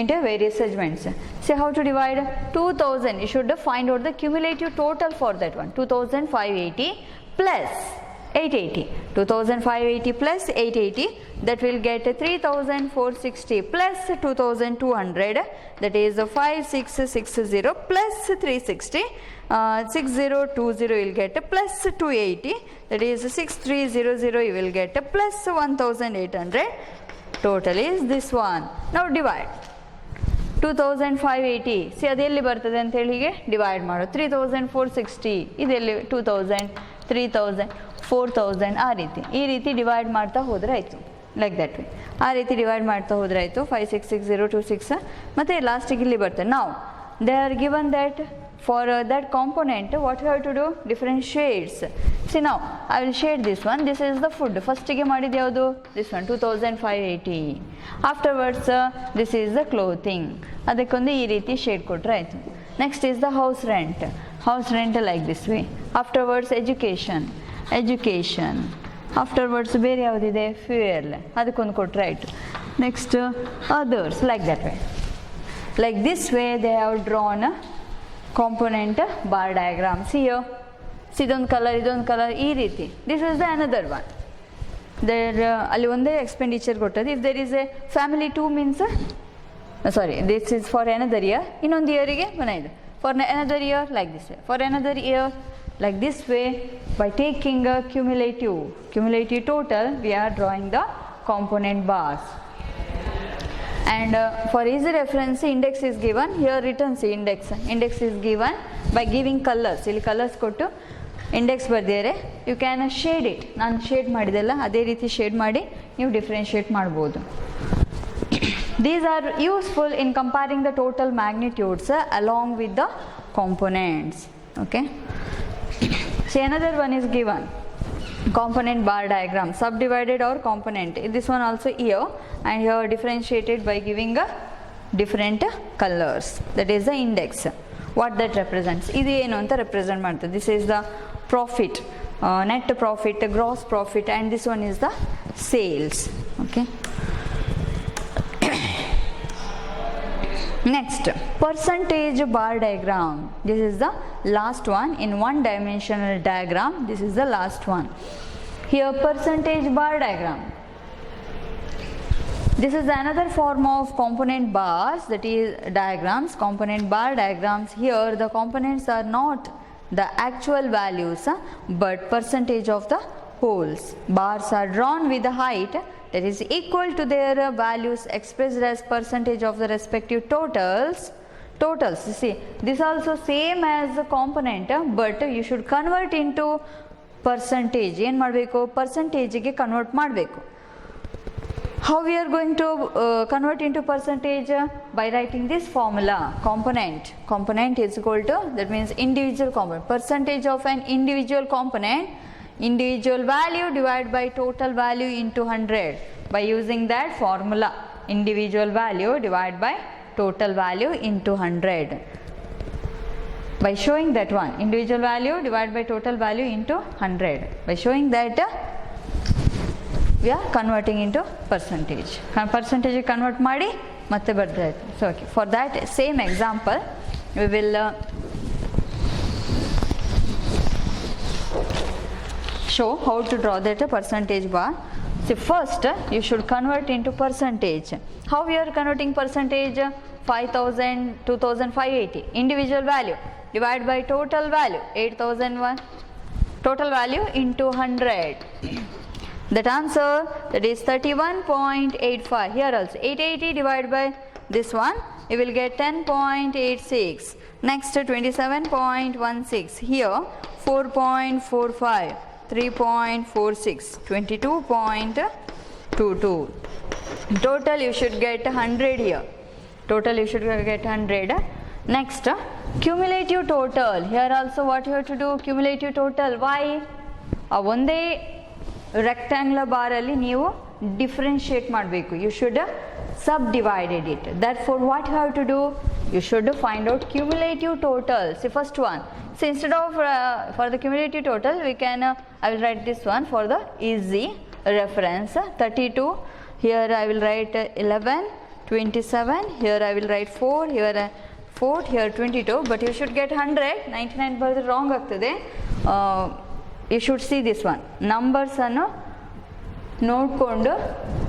into various segments? Say how to divide 2000, you should find out the cumulative total for that one. 2580 plus 880, 2580 plus 880, that will get 3460 plus 2200, that is 5660 plus 360, 6020 will get plus 280, that is 6300 you will get plus 1800. Total is this one. Now divide 2580, see ಅದೆಲ್ಲಿ ಬರ್ತದೆ ಅಂತ ಹೇಳಿ ಹೀಗೆ divide ಮಾಡು. 3460 ಇದೆಲ್ಲಿ 2000, 3000, 4000, ಈ ರೀತಿ divide ಮಾಡ್ತಾ ಹೋದರೆ ಆಯಿತು, ಲೈಕ್ ದಟ್ ವೇ. ಆ ರೀತಿ ಡಿವೈಡ್ ಮಾಡ್ತಾ ಹೋದರೆ ಆಯಿತು. 566026 ಮತ್ತು ಲಾಸ್ಟಿಗೆ ಇಲ್ಲಿ ಬರ್ತದೆ. ನಾವು they are given that for that component, what you have to do? Different shades. See, now I will shade this one. This is the food. First ಗೆ ಮಾಡಿದ್ದು ಯಾವುದು? This one 2580. Afterwards this is the clothing. ಅದಕ್ಕೊಂದು ಈ ರೀತಿ shade ಕೊಟ್ಟರೆ ಆಯಿತು. Next is the house rent. House rent like this way. Afterwards education. Afterwards ಬೇರೆ ಯಾವುದಿದೆ? fuel. ಅದಕ್ಕೊಂದು ಕೊಟ್ಟರೆ ಆಯಿತು. Next others, like that way. Like this way they have drawn component bar diagram. See here, see ಇದೊಂದು colour ಈ ರೀತಿ. This is the another one. There ಅಲ್ಲಿ ಒಂದೇ ಎಕ್ಸ್ಪೆಂಡಿಚರ್ ಕೊಟ್ಟದ್ದು. If there is a family 2 means sorry, this is for another year. ಇನ್ನೊಂದು ಇಯರಿಗೆ ಬಂದಿದೆ. For another year, like this way. For another year, like this way. By taking a cumulative total, we are drawing the component bars. And for easy reference, index is given. Here written, see index is given by giving colors. ಇಲ್ಲಿ colours ಕೊಟ್ಟು index ಬರ್ದಿದ್ದಾರೆ. You can shade it. ನಾನು shade ಮಾಡಿದೆಲ್ಲ ಅದೇ ರೀತಿ shade ಮಾಡಿ ನೀವು differentiate ಮಾಡ್ಬೋದು. These are useful in comparing the total magnitudes along with the components. Okay. See, another one is given. Component bar diagram, subdivided or component. This one also here, and here differentiated by giving a different colors. That is the index. What that represents? Idu enu anta represent ಮಾಡ್ತದೆ. This is the profit, net profit, gross profit, and this one is the sales. Okay. Next, percentage bar diagram. This is the last one in one dimensional diagram. This is the last one. Here percentage bar diagram. This is another form of component bars, that is diagrams, component bar diagrams. Here the components are not the actual values but percentage of the wholes. Bars are drawn with the height that is equal to their values expressed as percentage of the respective totals. You see, this also same as the component, but you should convert into percentage. ಏನು ಮಾಡಬೇಕು? ಪರ್ಸೆಂಟೇಜಿಗೆ convert ಮಾಡಬೇಕು. How we are going to convert into percentage? By writing this formula. Component is equal to, that means individual component. Percentage of an individual component, individual value divided by total value into 100. By using that formula, individual value divided by total value into 100. By showing that one, individual value divided by total value into 100. By showing that, we are converting into percentage. Percentage convert ಮಾಡಿ ಮತ್ತೆ ಬರ್ತಾ ಇತ್ತು. So okay, for that same example we will show how to draw that percentage bar. See, first you should convert into percentage. How we are converting percentage? 5000, 2580 individual value divided by total value 8001, total value into 100. That answer, that is 31.85. Here also 880 divided by this one, you will get 10.86. Next 27.16. Here 4.45, 3.46, 22.22. Total you should get 100 here. Total you should get 100. Next, cumulative total. Here also what you have to do? Cumulative total. Why? ಒಂದೇ rectangular bar ಅಲ್ಲಿ ನೀವು differentiate ಮಾಡಬೇಕು. You should subdivided it. Therefore, what you have to do? You should find out cumulative total. See, first one. So instead of for the cumulative total, we can I will write this one for the easy reference. 32. Here I will write 11, 27. Here I will write 4. Here 4. Here 22. But you should get 100. 99 ಬರೆದ್ರೆ wrong ಆಗ್ತದೆ. You should see this one. Numbers ಅನ್ನು ನೋಡಿಕೊಂಡು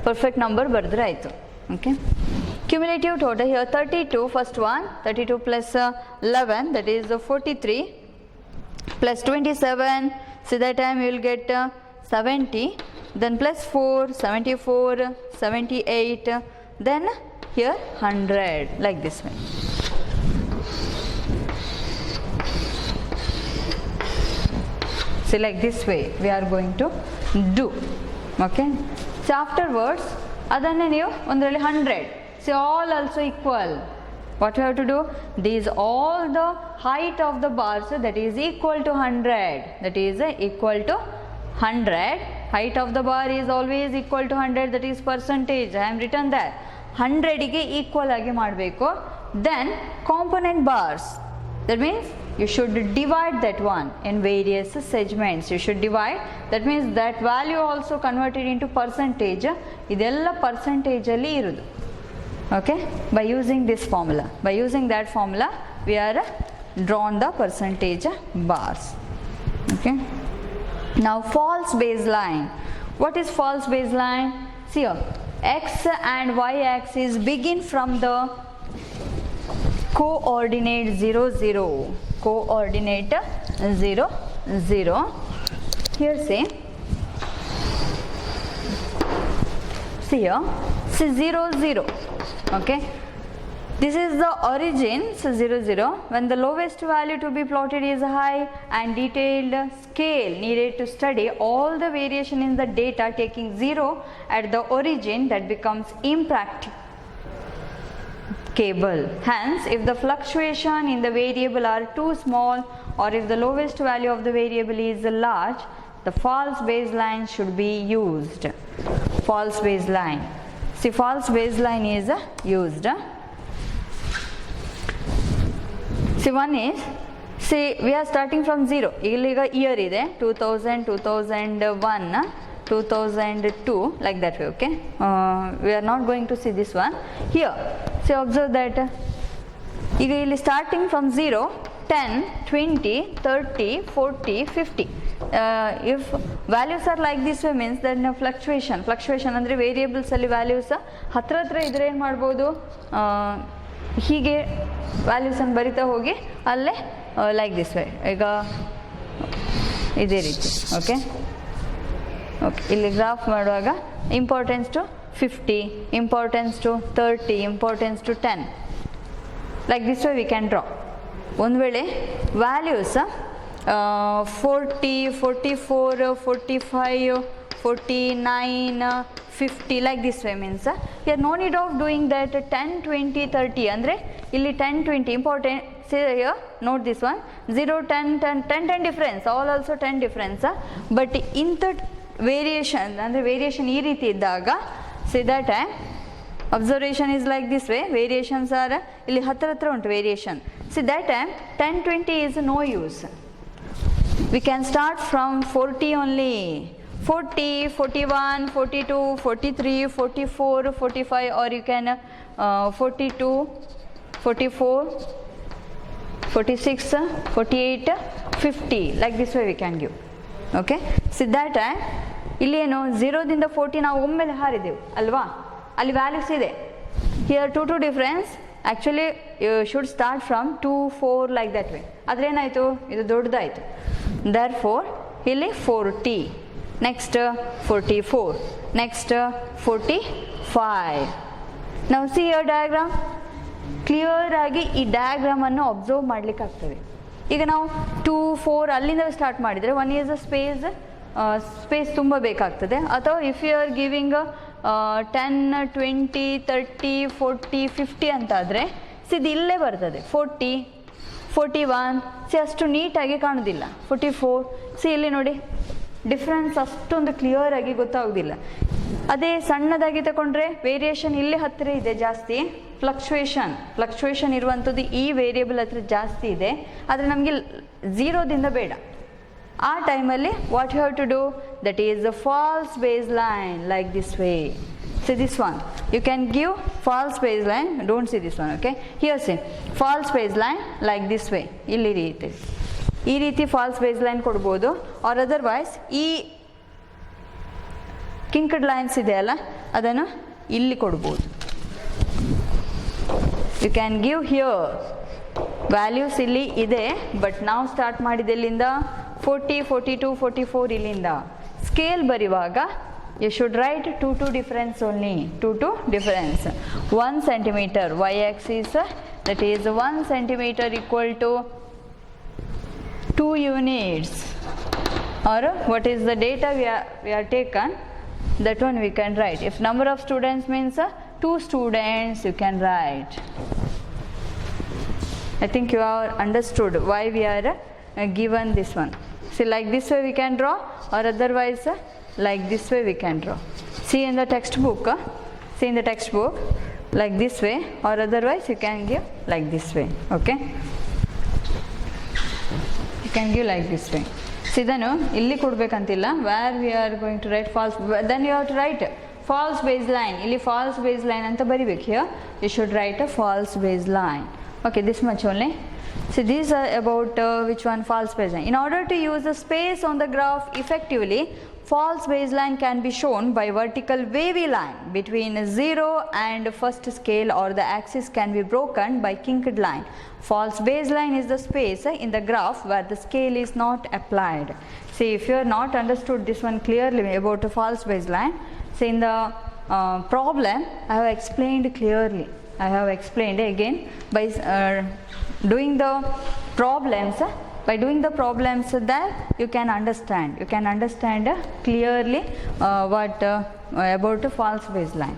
perfect number ಬರೆದ್ರೆ ಆಯಿತು. Okay. Cumulative total here 32. First one 32 plus 11, that is 43, plus 27. So that time you will get 70. Then plus 4, 74, 78. Then here 100, like this way. So like this way we are going to do. Okay. So afterwards, ಅದನ್ನೇ ನೀವು ಒಂದರಲ್ಲಿ 100. So all also equal. What you have to do? These all the height of the bars, that is equal to 100. That is equal to 100. Height of the bar is always equal to 100. That is percentage. I am written there. 100 ಗೆ equal ಆಗಿ ಮಾಡಬೇಕು. Then component bars. That means you should divide that one in various segments. You should divide. That means that value also converted into percentage. ಇದೆಲ್ಲ percentage ಅಲ್ಲಿ ಇರುವುದು. Okay, by using this formula, by using that formula we are drawn the percentage bars. Okay, now false baseline. What is false baseline? See here, x and y axis begin from the coordinate 0 0, coordinate 0 0. Here say, see here, see 0 0. Okay, this is the origin. So 0 0. When the lowest value to be plotted is high, and detailed scale needed to study all the variation in the data taking 0 at the origin, that becomes impracticable. Hence, if the fluctuation in the variable are too small, or if the lowest value of the variable is large, the false baseline should be used. False baseline. See, false baseline is used. See, one is, see, we are starting from 0. Illiga year ide 2000, 2001, 2002, like that way. Okay, we are not going to see this one here. So observe that ಈಗ ಇಲ್ಲಿ starting from 0, 10, 20, 30, 40, 50. If values are like this way, means then fluctuation ಅಂದರೆ variables ಅಲ್ಲಿ values ಹತ್ರ ಇದ್ರೆ ಏನು ಮಾಡ್ಬೋದು, ಹೀಗೆ ವ್ಯಾಲ್ಯೂಸನ್ನು ಬರಿತಾ ಹೋಗಿ ಅಲ್ಲೇ ಲೈಕ್ ದಿಸ್ ವೇ, ಈಗ ಇದೇ ರೀತಿ. ಓಕೆ, ಇಲ್ಲಿ ಗ್ರಾಫ್ ಮಾಡುವಾಗ importance to 50, importance to 30, importance to 10, like this way we can draw. ಒಂದು ವೇಳೆ values 40, 44, 45, 49, 50, like this way, means here no need of doing that 10, 20, 30. ಅಂದರೆ ಇಲ್ಲಿ 10, 20 important. See here, note this one, 0, 10, 10, 10, 10 difference, all also 10 difference. But ಇಂಥ variation ಅಂದರೆ variation ಈ ರೀತಿ ಇದ್ದಾಗ, see that observation is like this way, variations are ಇಲ್ಲಿ ಹತ್ರ ಉಂಟು variation. See that 10, 20 is no use. We can start from 40 only. 40, 41, 42, 43, 44, 45, or you can 42, 44, 46, 48, 50, like this way we can give. Okay, see that ಇಲ್ಲೇನು 0ದಿಂದ 40 ನಾವು ಒಮ್ಮೆಲೆ ಹಾರಿದೆವು ಅಲ್ವಾ, ಅಲ್ಲಿ values ಇದೆ. Here 2 difference, actually you should start from 2, 4, like that way. ಆದರೆ ಏನಾಯಿತು, ಇದು ದೊಡ್ಡದಾಯಿತು. There four ಇಲ್ಲಿ 40, ನೆಕ್ಸ್ಟ್ 44, ನೆಕ್ಸ್ಟ್ 45. ನಾವು ಸಿ ಯುವರ್ ಡಯಾಗ್ರಾಮ್, ಕ್ಲಿಯರ್ ಆಗಿ ಈ ಡಯಾಗ್ರಾಮನ್ನು ಅಬ್ಸರ್ವ್ ಮಾಡಲಿಕ್ಕೆ ಆಗ್ತದೆ. ಈಗ ನಾವು 2, 4 ಅಲ್ಲಿಂದ ಸ್ಟಾರ್ಟ್ ಮಾಡಿದರೆ 1 is a ಸ್ಪೇಸ್ ತುಂಬ ಬೇಕಾಗ್ತದೆ. ಅಥವಾ ಇಫ್ ಯು ಆರ್ ಗಿವಿಂಗ್ 10, 20, 30, 40, 50 ಅಂತಾದರೆ ಇದು ಇಲ್ಲೇ ಬರ್ತದೆ 40, 41. ಸಿ ಅಷ್ಟು ನೀಟಾಗಿ ಕಾಣೋದಿಲ್ಲ. 44. ಸಿ ಇಲ್ಲಿ ನೋಡಿ, ಡಿಫ್ರೆನ್ಸ್ ಅಷ್ಟೊಂದು ಕ್ಲಿಯರ್ ಆಗಿ ಗೊತ್ತಾಗೋದಿಲ್ಲ. ಅದೇ ಸಣ್ಣದಾಗಿ ತಗೊಂಡ್ರೆ ವೇರಿಯೇಷನ್ ಇಲ್ಲಿ ಹತ್ತಿರ ಇದೆ ಜಾಸ್ತಿ, ಫ್ಲಕ್ಚುಯೇಷನ್ ಇರುವಂಥದ್ದು ಈ ವೇರಿಯೇಬಲ್ ಹತ್ರ ಜಾಸ್ತಿ ಇದೆ, ಆದರೆ ನಮಗೆ 0ದಿಂದ ಬೇಡ. ಆ ಟೈಮಲ್ಲಿ what you have to do, that is the false base line like this way. See this one, you can give false baseline, don't see this one, okay. Here see false baseline like this way, ಇಲ್ಲಿ ಈ ರೀತಿ false baseline ಕೊಡ್ಬೋದು. or otherwise ಈ ಕಿಂಕ್ಡ್ lines ಇದೆಯಲ್ಲ ಅದನ್ನು ಇಲ್ಲಿ ಕೊಡ್ಬೋದು. you can give here values ಇಲ್ಲಿ ಇದೆ, ಬಟ್ ನಾವು ಸ್ಟಾರ್ಟ್ ಮಾಡಿದೆಲ್ಲಿಂದ 40, 42, 44 ಇಲ್ಲಿಂದ. ಸ್ಕೇಲ್ ಬರೆಯುವಾಗ you should write 2 difference only, 2 difference. 1 centimeter y-axis, that is 1 centimeter equal to 2 units, or what is the data we are taken, that one we can write. If number of students means 2 students, you can write. I think you are understood why we are given this one. See, like this way we can draw, or otherwise like this way we can draw. See in the textbook, like this way, or otherwise you can give like this way, okay. You can give like this way. See, then illi kodbekantilla, where we are going to write false, then you have to write false baseline. Illi false baseline anta baribek. Here you should write a false baseline. Okay, this much only. So these are about which one, false baseline. In order to use the space on the graph effectively, false baseline can be shown by vertical wavy line between 0 and first scale, or the axis can be broken by kinked line. False baseline is the space in the graph where the scale is not applied. See, if you are not understood this one clearly about a false baseline, see in the problem I have explained clearly. I have explained again by doing the problems. By doing the problems, that you can understand clearly what about a false baseline.